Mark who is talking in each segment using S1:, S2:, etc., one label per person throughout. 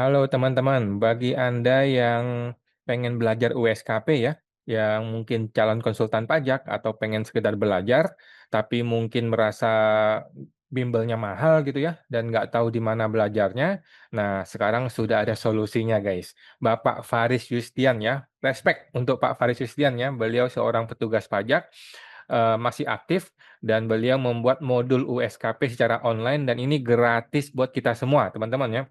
S1: Halo teman-teman, bagi Anda yang pengen belajar USKP ya, yang mungkin calon konsultan pajak atau pengen sekedar belajar, tapi mungkin merasa bimbelnya mahal gitu ya, dan nggak tahu di mana belajarnya. Nah, sekarang sudah ada solusinya guys. Bapak Faris Yustian ya, respect untuk Pak Faris Yustian ya, beliau seorang petugas pajak, masih aktif, dan beliau membuat modul USKP secara online, dan ini gratis buat kita semua teman-teman ya.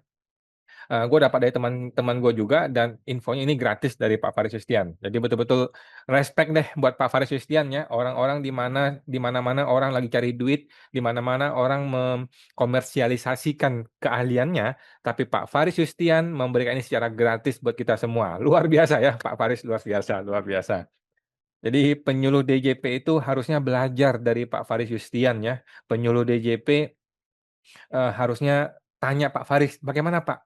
S1: Gue dapat dari teman-teman gue juga dan infonya ini gratis dari Pak Faris Yustian. Jadi betul-betul respect deh buat Pak Faris Yustian ya. Orang-orang di mana-mana orang lagi cari duit, di mana-mana orang mengkomersialisasikan keahliannya, tapi Pak Faris Yustian memberikan ini secara gratis buat kita semua. Luar biasa ya, Pak Faris, luar biasa, luar biasa. Jadi penyuluh DJP itu harusnya belajar dari Pak Faris Yustian ya. Penyuluh DJP harusnya tanya Pak Faris, bagaimana Pak,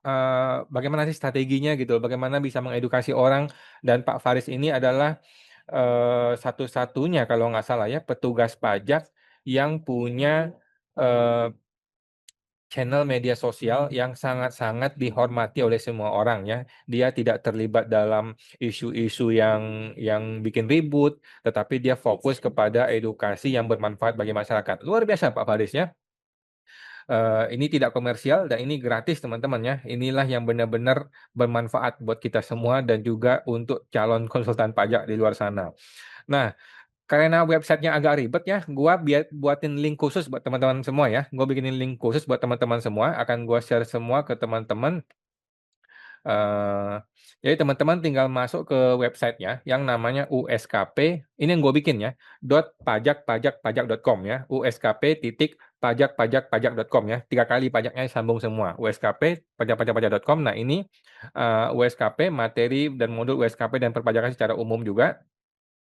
S1: bagaimana sih strateginya gitu, bagaimana bisa mengedukasi orang, dan Pak Faris ini adalah satu-satunya kalau nggak salah ya petugas pajak yang punya eh, channel media sosial yang sangat-sangat dihormati oleh semua orang ya. Dia tidak terlibat dalam isu-isu yang bikin ribut, tetapi dia fokus kepada edukasi yang bermanfaat bagi masyarakat. Luar biasa Pak Faris ya. Ini tidak komersial dan ini gratis teman-teman ya. Inilah yang benar-benar bermanfaat buat kita semua dan juga untuk calon konsultan pajak di luar sana. Nah, karena websitenya agak ribet ya, gua buatin link khusus buat teman-teman semua ya. Gua bikinin link khusus buat teman-teman semua, akan gua share semua ke teman-teman. Eh, jadi teman-teman tinggal masuk ke websitenya yang namanya USKP, ini yang gue bikin ya, .pajakpajakpajak.com ya, USKP titik pajakpajakpajak.com ya, 3 kali pajaknya sambung semua, USKP pajakpajakpajak.com. Nah ini USKP materi dan modul USKP dan perpajakan secara umum juga.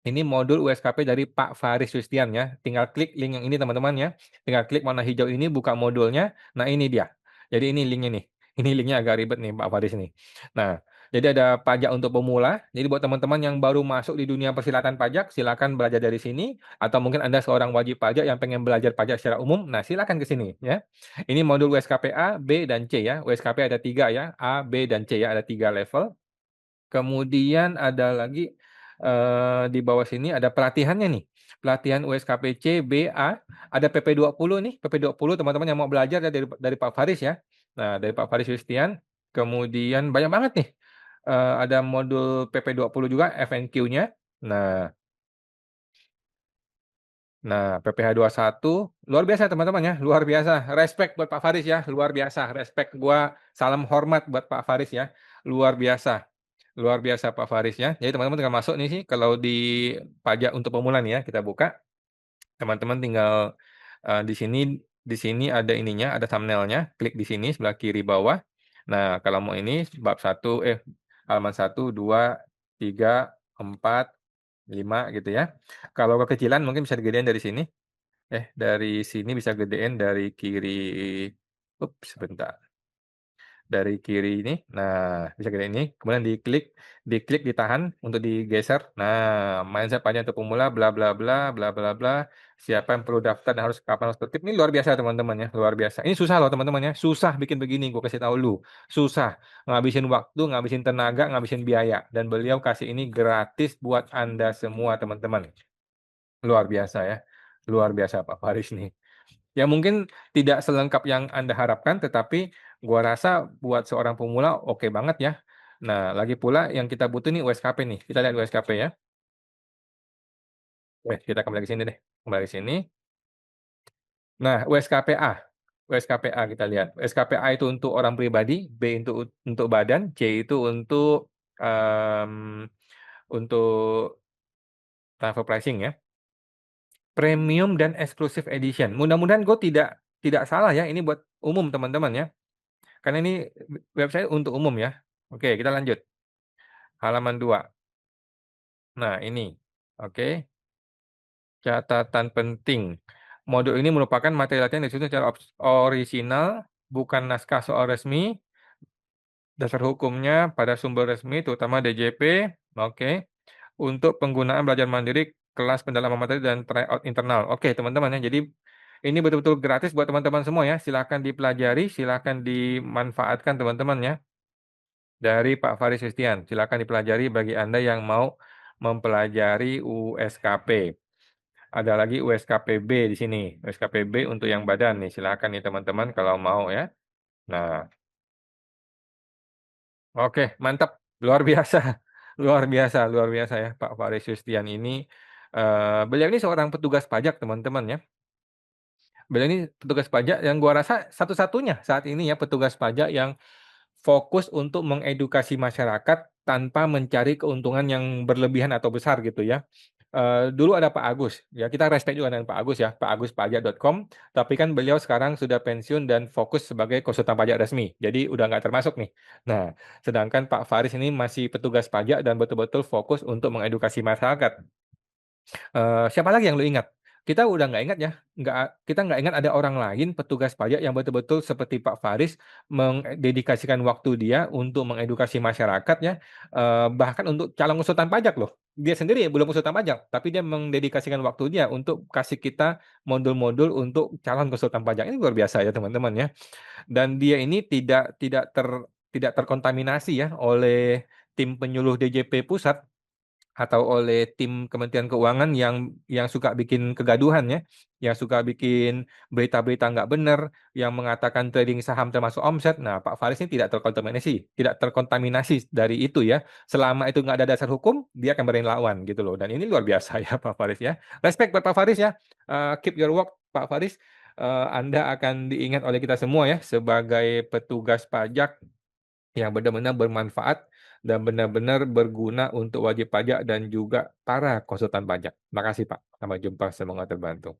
S1: Ini modul USKP dari Pak Faris Yustian ya. Tinggal klik link yang ini teman-teman ya. Tinggal klik warna hijau ini, buka modulnya. Nah ini dia. Jadi ini linknya nih. Ini linknya agak ribet nih Pak Faris nih. Nah, jadi ada pajak untuk pemula. Jadi buat teman-teman yang baru masuk di dunia persilatan pajak, silakan belajar dari sini. Atau mungkin Anda seorang wajib pajak yang pengen belajar pajak secara umum, nah silakan ke sini ya. Ini modul USKP A, B, dan C ya. USKP ada 3 ya, A, B, dan C ya. Ada 3 level. Kemudian ada lagi di bawah sini ada pelatihannya nih. Pelatihan USKPC B, A, ada PP20 nih, PP20 teman-teman yang mau belajar ya dari Pak Faris ya. Nah, dari Pak Faris Yustian. Kemudian banyak banget nih. Ada modul PP20 juga FNQ-nya. Nah, PPH 21 luar biasa teman-teman ya, luar biasa. Respect buat Pak Faris ya, luar biasa. Respect gua, salam hormat buat Pak Faris ya. Luar biasa. Luar biasa Pak Faris ya. Jadi teman-teman tinggal masuk nih sih kalau di pajak untuk pemula nih ya, kita buka. Teman-teman tinggal di sini ada ininya, ada thumbnailnya. Klik di sini sebelah kiri bawah. Nah, kalau mau ini halaman 1, 2, 3, 4, 5 gitu ya. Kalau kekecilan mungkin bisa digedein dari sini. Dari sini bisa gedein dari kiri. Sebentar. Dari kiri ini, nah bisa gede ini, kemudian diklik, ditahan untuk digeser. Nah, mindset panjang untuk pemula, bla bla bla, bla bla bla. Siapa yang perlu daftar dan harus kapan harus tertib? Ini luar biasa teman-teman ya, luar biasa. Ini susah loh teman-teman ya, susah bikin begini. Gue kasih tahu lu, susah, ngabisin waktu, ngabisin tenaga, ngabisin biaya. Dan beliau kasih ini gratis buat Anda semua teman-teman. Luar biasa ya, luar biasa Pak Faris nih. Ya mungkin tidak selengkap yang Anda harapkan, tetapi gua rasa buat seorang pemula oke banget ya. Nah, lagi pula yang kita butuh nih USKP nih. Kita lihat USKP ya. Kita kembali ke sini deh. Kembali ke sini. Nah, USKP A. USKP A kita lihat. USKP A itu untuk orang pribadi, B untuk badan, C itu em, untuk transfer pricing ya. Premium dan exclusive edition. Mudah-mudahan gue tidak salah ya. Ini buat umum teman-teman ya. Karena ini website untuk umum ya. Oke, kita lanjut. Halaman 2. Nah, ini. Oke, catatan penting. Modul ini merupakan materi latihan yang disusun secara orisinal, bukan naskah soal resmi. Dasar hukumnya pada sumber resmi, terutama DJP. Oke, untuk penggunaan belajar mandiri, kelas pendalaman materi, dan tryout internal. Oke, teman-teman ya. Jadi, ini betul-betul gratis buat teman-teman semua ya. Silahkan dipelajari, silahkan dimanfaatkan teman-teman ya. Dari Pak Faris Yustian, silakan dipelajari bagi Anda yang mau mempelajari USKP. Ada lagi USKPB di sini, USKPB untuk yang badan nih, silakan nih teman-teman kalau mau ya. Nah, oke, mantap, luar biasa, luar biasa ya Pak Faris Yustian ini. Beliau ini seorang petugas pajak teman-teman ya. Beliau ini petugas pajak yang gua rasa satu-satunya saat ini ya petugas pajak yang fokus untuk mengedukasi masyarakat tanpa mencari keuntungan yang berlebihan atau besar gitu ya. Dulu ada Pak Agus, ya kita respect juga dengan Pak Agus ya, paguspajak.com, tapi kan beliau sekarang sudah pensiun dan fokus sebagai konsultan pajak resmi, jadi udah nggak termasuk nih. Nah, sedangkan Pak Faris ini masih petugas pajak dan betul-betul fokus untuk mengedukasi masyarakat. Siapa lagi yang lu ingat? Kita udah nggak ingat ya, kita nggak ingat ada orang lain petugas pajak yang betul-betul seperti Pak Faris mendedikasikan waktu dia untuk mengedukasi masyarakat ya, bahkan untuk calon konsultan pajak loh. Dia sendiri belum konsultan pajak, tapi dia mendedikasikan waktu dia untuk kasih kita modul-modul untuk calon konsultan pajak. Ini luar biasa ya teman-teman ya. Dan dia ini tidak terkontaminasi ya oleh tim penyuluh DJP pusat atau oleh tim Kementerian Keuangan yang suka bikin kegaduhan ya, yang suka bikin berita-berita nggak benar, yang mengatakan trading saham termasuk omset. Nah, Pak Faris ini tidak terkontaminasi dari itu ya. Selama itu nggak ada dasar hukum, dia akan berani lawan gitu loh. Dan ini luar biasa ya Pak Faris ya. Respect buat Pak Faris ya. Keep your work Pak Faris. Anda akan diingat oleh kita semua ya sebagai petugas pajak yang benar-benar bermanfaat dan benar-benar berguna untuk wajib pajak dan juga para konsultan pajak. Terima kasih Pak. Sampai jumpa, semoga terbantu.